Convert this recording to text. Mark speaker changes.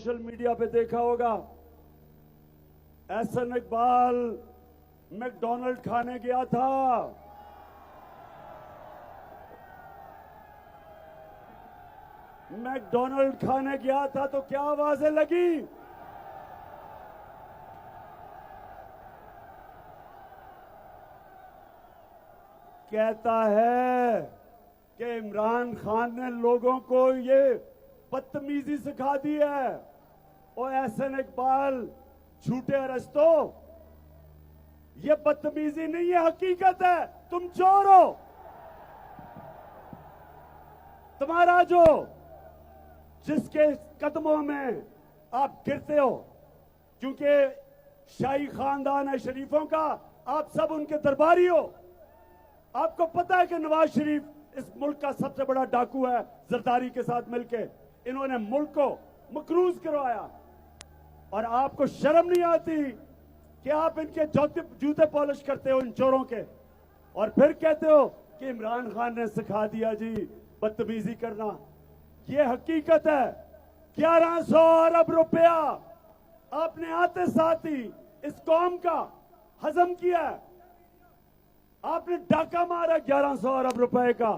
Speaker 1: Social media पे देखा होगा, एहसन इकबाल मैकडॉनल्ड खाने गया था। मैकडॉनल्ड खाने गया था तो क्या आवाजें लगी? कहता है कि इमरान खान ने लोगों को ये बदतमीजी सिखा दी है। और एहसन इकबाल झूठे अरस्तों, ये बदतमीजी नहीं है, हकीकत है। तुम चोर हो। तुम्हारा जो जिसके कदमों में आप गिरते हो, क्योंकि शाही खानदान है शरीफों का, आप सब उनके दरबारी हो। आपको पता है कि नवाज शरीफ इस मुल्क का सबसे बड़ा डाकू है। जरदारी के साथ मिलके इन्होंने मुल्क को मकरूज करवाया। और आपको शर्म नहीं आती कि आप इनके जूते पॉलिश करते हो इन चोरों के, और फिर कहते हो कि इमरान खान ने सिखा दिया जी बदतमीजी करना। ये हकीकत है। 1100 अरब रुपया आपने आते साथ ही इस कौम का हजम किया है। आपने डाका मारा 1100 अरब रुपए का।